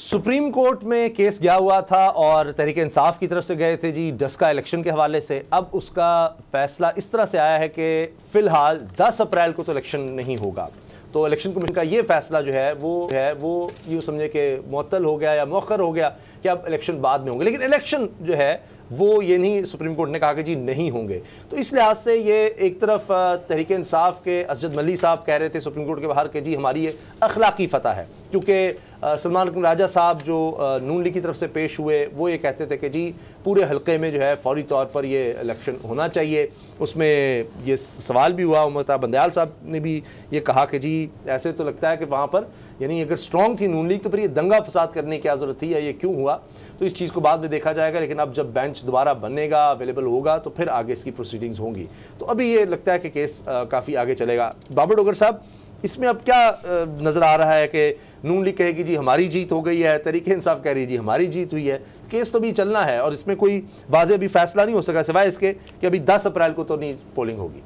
Supreme court में case गया हुआ था और तहरीक इंसाफ की तरफ से गए थे जी डस्का इलेक्शन के हवाले से। अब उसका फैसला इस तरह से आया है कि फ़िलहाल 10 अप्रैल को तो इलेक्शन नहीं होगा। तो इलेक्शन कमीशन का ये फैसला जो है वो यूँ समझे कि मुअत्तल हो गया या मौखर हो गया कि अब इलेक्शन बाद में होंगे। लेकिन इलेक्शन जो है वो ये नहीं, सुप्रीम कोर्ट ने कहा कि जी नहीं होंगे। तो इस लिहाज से ये एक तरफ तहरीक इंसाफ के असजद मल्ली साहब कह रहे थे सुप्रीम कोर्ट के बाहर कि जी हमारी ये अखलाकी फ़तह है, क्योंकि सलमान राजा साहब जो नून लीग की तरफ से पेश हुए वो ये कहते थे कि जी पूरे हल्के में जो है फौरी तौर पर ये इलेक्शन होना चाहिए। उसमें ये सवाल भी हुआ, उमता बंदयाल साहब ने भी ये कहा कि जी ऐसे तो लगता है कि वहाँ पर यानी अगर स्ट्रॉन्ग थी नून लीग तो फिर ये दंगा फसाद करने की क्या ज़रूरत थी या ये क्यों हुआ। तो इस चीज़ को बाद में देखा जाएगा, लेकिन अब जब बेंच दोबारा बनेगा, अवेलेबल होगा, तो फिर आगे इसकी प्रोसीडिंग्स होंगी। तो अभी ये लगता है कि केस काफ़ी आगे चलेगा। बाबर डोगर साहब, इसमें अब क्या नज़र आ रहा है कि नून लीग कहेगी जी हमारी जीत हो गई है, तहरीक इंसाफ कह रही है जी हमारी जीत हुई है। केस तो भी चलना है और इसमें कोई वाज़ेह अभी फैसला नहीं हो सका सिवाय इसके कि अभी 10 अप्रैल को तो नहीं पोलिंग होगी।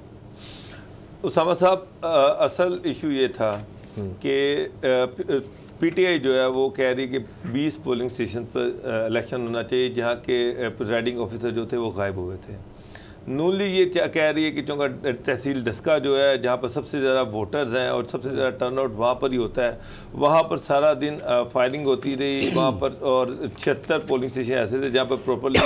उसामा साहब, असल इशू ये था कि पीटीआई जो है वो कह रही कि 20 पोलिंग स्टेशन पर इलेक्शन होना चाहिए जहाँ के प्रिजाइडिंग ऑफिसर जो थे वो गायब हुए थे। नून लीग ये कह रही है कि चूँकि तहसील डस्का जो है जहाँ पर सबसे ज़्यादा वोटर्स हैं और सबसे ज़्यादा टर्नआउट वहाँ पर ही होता है, वहाँ पर सारा दिन फायरिंग होती रही वहाँ पर, और 76 पोलिंग स्टेशन ऐसे थे जहाँ पर प्रॉपरली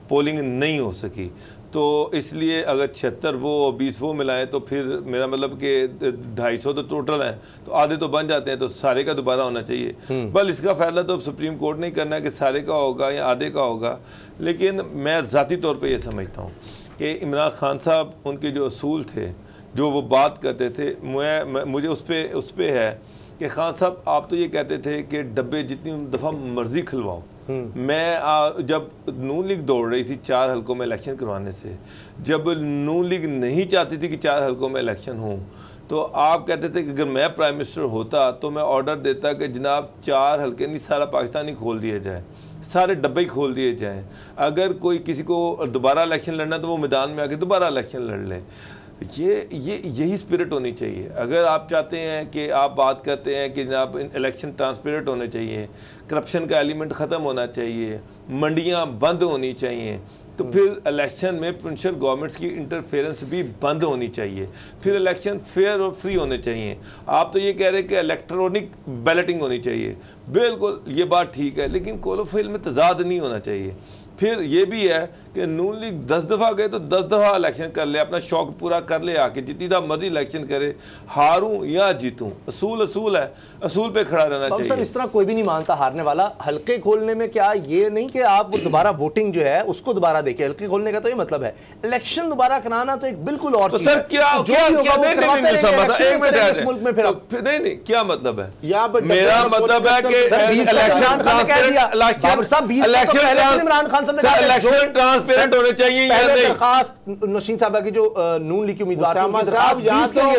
पोलिंग नहीं हो सकी। तो इसलिए अगर 76 वो और 20 वो मिलाएं तो फिर मेरा मतलब कि 250 तो टोटल हैं, तो आधे तो बन जाते हैं, तो सारे का दोबारा होना चाहिए। बल इसका फैसला तो सुप्रीम कोर्ट ने करना है कि सारे का होगा या आधे का होगा। लेकिन मैं ज़ाती तौर पे ये समझता हूँ कि इमरान खान साहब उनके जो असूल थे, जो वो बात करते थे, मुझे उस पर है कि खान साहब आप तो ये कहते थे कि डब्बे जितनी दफ़ा मर्ज़ी खुलवाओ। मैं जब नून लीग दौड़ रही थी 4 हलकों में इलेक्शन करवाने से, जब नून लीग नहीं चाहती थी कि 4 हलकों में इलेक्शन हो, तो आप कहते थे कि अगर मैं प्राइम मिनिस्टर होता तो मैं ऑर्डर देता कि जनाब 4 हलके नहीं सारा पाकिस्तान ही खोल दिया जाए, सारे डब्बे ही खोल दिए जाएं। अगर कोई किसी को दोबारा इलेक्शन लड़ना तो वो मैदान में आके दोबारा इलेक्शन लड़ ले। यही स्पिरिट होनी चाहिए। अगर आप चाहते हैं कि आप बात करते हैं कि जनाब इलेक्शन ट्रांसपेरेंट होने चाहिए, करप्शन का एलिमेंट ख़त्म होना चाहिए, मंडियां बंद होनी चाहिए, तो फिर इलेक्शन में प्रोविंशियल गवर्नमेंट्स की इंटरफेरेंस भी बंद होनी चाहिए, फिर इलेक्शन फेयर और फ्री होने चाहिए। आप तो ये कह रहे हैं कि इलेक्ट्रॉनिक बैलेटिंग होनी चाहिए, बिल्कुल ये बात ठीक है, लेकिन कोलोफाइल में तजाद नहीं होना चाहिए। फिर ये भी है कि नून लीग 10 दफ़ा गए तो 10 दफ़ा इलेक्शन कर ले, अपना शौक पूरा कर ले, आके जितनी दफ़ा मर्जी इलेक्शन करे, हारूं या जीतूं, असूल है, असूल पे खड़ा रहना चाहिए। सर इस तरह कोई भी नहीं मानता हारने वाला। हल्के खोलने में क्या ये नहीं कि आप दोबारा वोटिंग जो है उसको दोबारा देखिए, हल्के खोलने का तो ये मतलब है इलेक्शन दोबारा कराना तो एक बिल्कुल और चीज़ है। सर क्या नहीं क्या मतलब है? मेरा मतलब है कि इलेक्शन ट्रांसपेरेंट होने चाहिए या नहीं। दरखास्त नशीन साहब की जो नून लीग की उम्मीदवार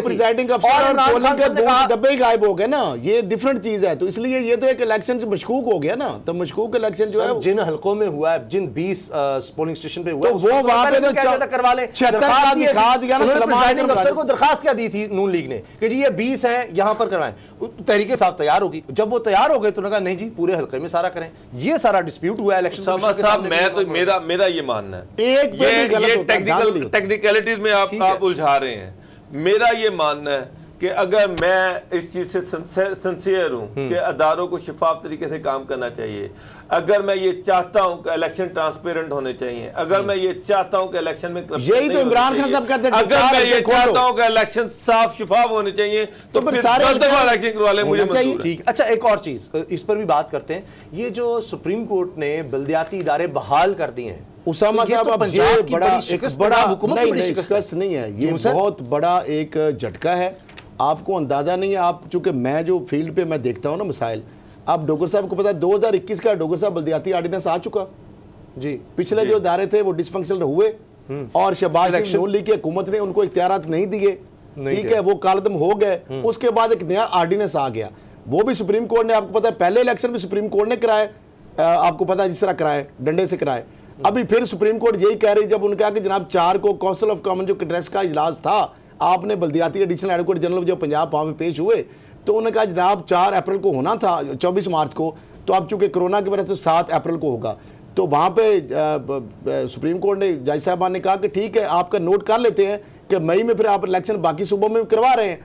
प्रिजाइडिंग अफसर और पोलिंग के बूथ डब्बे ही गायब हो गए ना, ये डिफरेंट चीज है। तो इसलिए ये तो एक इलेक्शन से मशकूक हो गया ना, तो मशकूक इलेक्शन जो है जिन हलकों में हुआ है, जिन 20 पोलिंग स्टेशन पे हुआ, तो वो वहां पे तो करवा ले। प्रिजाइडिंग अफसर को दरखास्त क्या दी थी नून लीग ने कि जी ये 20 हैं यहां पर करवाएं, तहरीक साफ तैयार होगी। जब वो तैयार हो गए तो कहा नहीं जी पूरे हल्के में सारा करें। ये सारा डिस्प्यूट हुआ इलेक्शन साहब। मेरा ये मानना है, ये टेक्निकलिटीज में आप उलझा रहे हैं। मेरा ये मानना है कि अगर मैं इस चीज से सिंसियर हूं कि अदारों को शफाफ तरीके से काम करना चाहिए, अगर मैं ये चाहता हूं कि इलेक्शन ट्रांसपेरेंट होने चाहिए, अगर मैं ये चाहता हूं कि इलेक्शन में यही तो इमरान खान साहब कहते हैं, अगर मैं ये चाहता हूं कि इलेक्शन साफ शफाफ होने चाहिए तो फिर सारे इलेक्शन करवा लें, मुझे मंजूर है। ठीक। अच्छा एक और चीज इस पर भी बात करते हैं, ये जो सुप्रीम कोर्ट ने बल्दियाती इदारे बहाल कर दिए हैं, उसामा साहब अब ये बड़ा हुकूमत शिकस्त नहीं है, ये बहुत बड़ा एक झटका है। आपको अंदाजा नहीं है, आप चूंकि मैं जो फील्ड पे मैं देखता हूँ ना मसाइल, आप डोगर साहब को पता है 2021 का डोगर साहब बल्दियाती ऑर्डिनेंस आ चुका जी। पिछले जो इदारे थे वो डिसफंक्शनल हुए और शहबाज नून लीग की हुकूमत ने उनको इख्तियारात नहीं दिए, ठीक है, वो कालदम हो गए। उसके बाद एक नया ऑर्डिनेंस आ गया, वो भी सुप्रीम कोर्ट ने, आपको पता है पहले इलेक्शन भी सुप्रीम कोर्ट ने कराए, आपको पता है जिस तरह कराए, डंडे से कराए। अभी फिर सुप्रीम कोर्ट यही कह रही, जब उन्होंने कहा कि जनाब 4 को काउंसिल ऑफ कॉमन जो कैडरेट्स का इजलास था, आपने बल्दियाती एडिशनल एडवोकेट जनरल जो पंजाब वहाँ पे पेश हुए, तो उन्होंने कहा जनाब 4 अप्रैल को होना था, 24 मार्च को, तो अब चूंकि कोरोना की वजह से 7 अप्रैल को होगा, तो वहाँ पे सुप्रीम कोर्ट ने, जज साहबान ने कहा कि ठीक है आपका नोट कर लेते हैं कि मई में फिर आप इलेक्शन बाकी सूबों में करवा रहे हैं।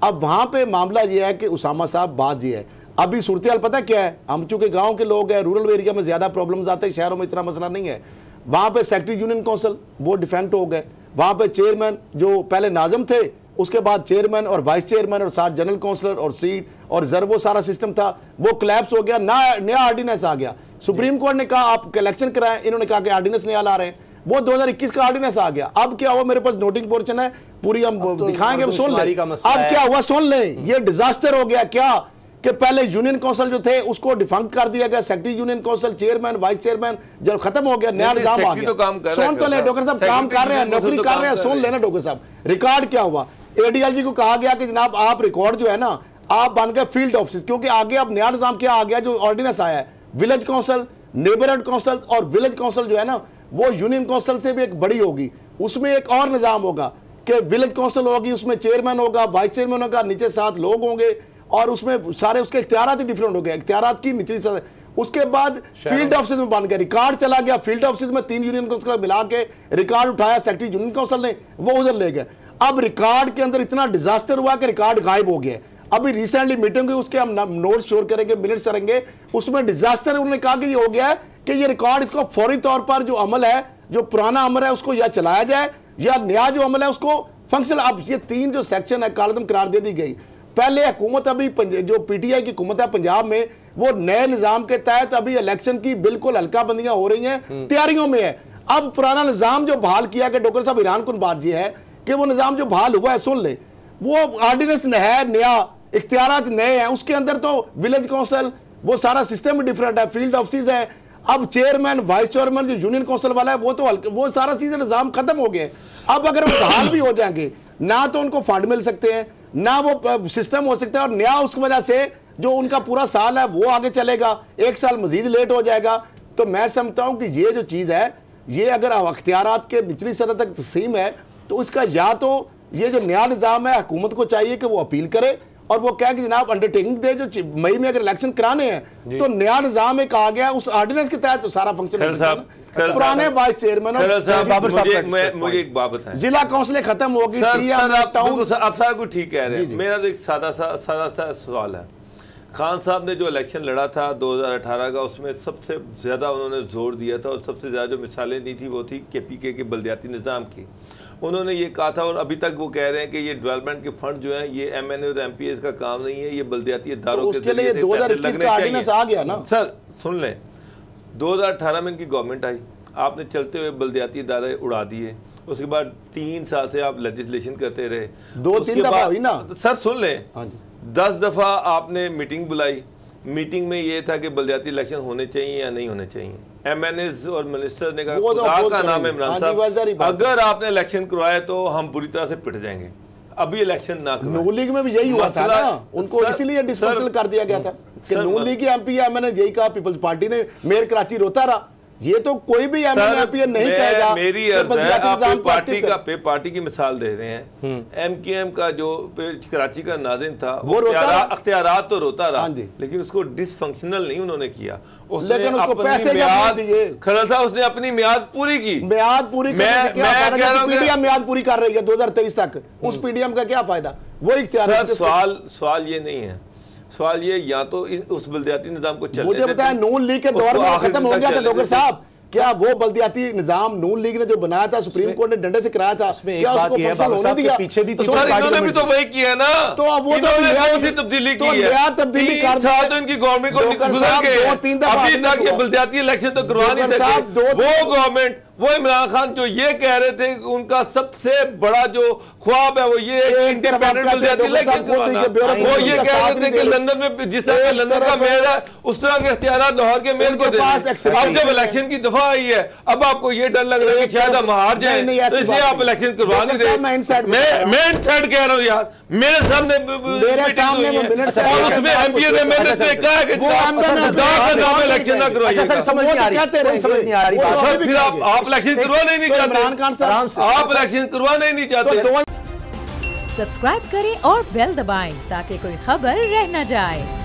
अब वहाँ पे मामला ये है कि उसामा साहब बात ये है, अभी सूरत हाल पता क्या है, हम चूंकि गाँव के लोग हैं, रूरल एरिया में ज़्यादा प्रॉब्लम्स आते हैं, शहरों में इतना मसला नहीं है। वहाँ पे सेक्रेटरी यूनियन काउंसिल वो डिफेक्ट हो गए, वहाँ पे चेयरमैन जो पहले नाज़म थे उसके बाद चेयरमैन और वाइस चेयरमैन और साथ जनरल काउंसलर और सीट और रिजर्व वो सारा सिस्टम था वो क्लैप्स हो गया, नया ऑर्डिनेंस आ गया। सुप्रीम कोर्ट ने कहा आप इलेक्शन कराएं, इन्होंने कहा कि ऑर्डिनेंस नया ला रहे हैं, वो 2021 का ऑर्डिनेंस आ गया। अब क्या हुआ, मेरे पास नोटिंग पोर्शन है पूरी, हम दिखाएंगे, सुन लें अब क्या हुआ, सुन लें। ये डिजास्टर हो गया क्या कि पहले यूनियन काउंसिल जो थे उसको डिफंक्ट कर दिया गया, secretary union council, chairman, vice chairman जब खत्म हो गया, नया निजाम आ गया। सुन तो ले डॉक्टर साहब, काम कर रहे हैं, नौकरी कर रहे हैं, सुन लेना डॉक्टर साहब। रिकॉर्ड क्या हुआ, एडीएलजी को कहा गया कि जनाब आप रिकॉर्ड जो है ना आप बन गए फील्ड ऑफिस, क्योंकि आगे अब नया निजाम क्या आ गया जो ऑर्डिनेंस आया है, विलेज काउंसिल, नेबरहुड काउंसिल और विलेज काउंसिल जो है ना वो यूनियन काउंसिल से भी एक बड़ी होगी। उसमें एक और निजाम होगा कि विलेज काउंसिल होगी, उसमें चेयरमैन होगा, वाइस चेयरमैन होगा, नीचे 7 लोग होंगे और उसमें सारे उसके इख्तियारात ही डिफरेंट हो गए, इख्तियारात की निचली सतह। उसके बाद फील्ड ऑफिस में बन गया, रिकॉर्ड चला गया फील्ड ऑफिस में, 3 यूनियन काउंसिल मिला के रिकॉर्ड उठाया सेक्रेटरी यूनियन काउंसिल ने, वो उधर ले गए। अब रिकॉर्ड के अंदर इतना डिजास्टर हुआ कि रिकॉर्ड गायब हो गया। अभी रिसेंटली मीटिंग हुई, उसके हम नोट्स शोर करेंगे, मिनट्स करेंगे, उसमें डिजास्टर उन्होंने कहा कि ये हो गया है कि ये रिकॉर्ड इसको फौरी तौर पर जो अमल है, जो पुराना अमल है उसको या चलाया जाए या नया जो अमल है उसको फंक्शन। अब ये 3 जो सेक्शन है कालदम करार दे दी गई। पहले हुकूमत अभी जो पीटीआई की हुकूमत है पंजाब में, वो नए निजाम के तहत अभी इलेक्शन की बिल्कुल हल्का बंदियां हो रही हैं, तैयारियों में है। अब पुराना निजाम जो बहाल किया कि डॉक्टर साहब ईरान कुन बात ये है कि वो निजाम जो बहाल हुआ है, सुन ले, वो ऑर्डिनेंस है नया, इख्तियारात नए हैं, उसके अंदर तो विलेज काउंसिल वो सारा सिस्टम डिफरेंट है, फील्ड ऑफिस है। अब चेयरमैन वाइस चेयरमैन जो यूनियन काउंसिल वाला है वो सारा चीजें निजाम खत्म हो गए। अब अगर वो बहाल भी हो जाएंगे ना तो उनको फंड मिल सकते हैं, ना वो सिस्टम हो सकता है, और नया उस वजह से जो उनका पूरा साल है वो आगे चलेगा, 1 साल मजीद लेट हो जाएगा। तो मैं समझता हूं कि ये जो चीज़ है, ये अगर अख्तियारात के निचली सतह तक तस्लीम है तो इसका या तो ये जो नया निज़ाम है हुकूमत को चाहिए कि वो अपील करे और वो कहे कि जनाब अंडरटेकिंग दे, जो मई में अगर इलेक्शन कराने हैं तो नया निज़ाम एक आ गया, उस ऑर्डिनेंस के तहत तो सारा फंक्शन पुराने वाइस चेयरमैन और मुझे एक बात बताएं, जिला काउंसिलें खत्म होगी, आप सारा कुछ ठीक कह रहे हैं। मेरा तो एक सादा सा सवाल है, खान साहब ने जो इलेक्शन लड़ा था 2018 का, उसमें सबसे ज़्यादा उन्होंने जोर दिया था और सबसे ज़्यादा जो मिसालें दी थी वो थी KPK के बल्दियाती निज़ाम की। उन्होंने ये कहा था और अभी तक वो कह रहे हैं कि ये डेवलपमेंट के फंड जो हैं ये MNA और MPs का काम नहीं है, ये बल्दियाती इदारों के लिए 2021 का ऑर्डिनेंस आ गया ना। सर सुन लें, 2018 में इनकी गवर्नमेंट आई, आपने चलते हुए बल्दियाती इदारे उड़ा दिए, उसके बाद 3 साल से आप लेजिस्लेशन करते रहे, 2-3 दफा हुई ना। सर सुन लें, 10 दफा आपने मीटिंग बुलाई, मीटिंग में ये था कि बल्दियाती इलेक्शन होने चाहिए या नहीं होने चाहिए। MNAs और मिनिस्टर ने कहा खुदा का नाम है इमरान साहब, अगर आपने इलेक्शन करवाए तो हम पूरी तरह से पिट जाएंगे, अभी इलेक्शन ना करो। नून लीग में भी यही हुआ था ना, उनको इसीलिए डिस्पोजल कर दिया गया था कि नून लीग की MP है, मैंने यही कहा, पीपल्स पार्टी ने मेयर कराची रोता रहा। ये तो कोई भी MNA नहीं कहेगा। मेरी अर्ज है, आप पार्टी की मिसाल दे रहे हैं, MKM का जो कराची का नाज़िम था वो अख्तियारात तो रोता रहा, लेकिन उसको डिसफंक्शनल नहीं उन्होंने किया, उसने अपनी मियाद पूरी की। मियाद पूरी PDM मियाद पूरी कर रही है 2023 तक, उस PDM का क्या फायदा? वो इख्तियार। सवाल ये नहीं है, सवाल ये या तो उस बल्दियाती निजाम को चलने मुझे बताया नून लीग के दौर में खत्म हो गया था डॉक्टर साहब, क्या वो बल्दियाती निजाम नून लीग ने जो बनाया था, सुप्रीम कोर्ट ने डंडे से कराया था, क्या उसको फंक्शन होने दिया? पीछे भी तो इन्होंने भी तो वही किया ना, तो अब वो तो तब्दीली की है, तब्दीली तो इनकी गवर्नमेंट को गुजर गए, अभी तक ये बल्दियाती इलेक्शन तो करवा नहीं सके। वो गवर्नमेंट, वो इमरान खान जो ये कह रहे थे कि उनका सबसे बड़ा जो ख्वाब है वो ये इंडिपेंडेंट बल्दियाती इलेक्शन करवाना, वो ये कह रहे थे कि लंदन में जिस तरह लंदन का मेयर है उस तरह के इख्तियारात लाहौर के मेयर को देंगे। अब जब इलेक्शन की दफा आई है, अब आपको ये डर लग रहा है कि शायद हम हार जाए, इसलिए आप इलेक्शन करवा नहीं रहे। मैं इनसाइड कह रहा हूँ यार, मेरे सामने उसमें MPs ने मैंने कहा है कि इलेक्शन ना करवाइए। फिर आप इलेक्शन करवाना ही नहीं चाहते, इमरान खान साहब आप इलेक्शन करवाना ही नहीं चाहते। सब्सक्राइब करें और बेल दबाएं ताकि कोई खबर रह न जाए।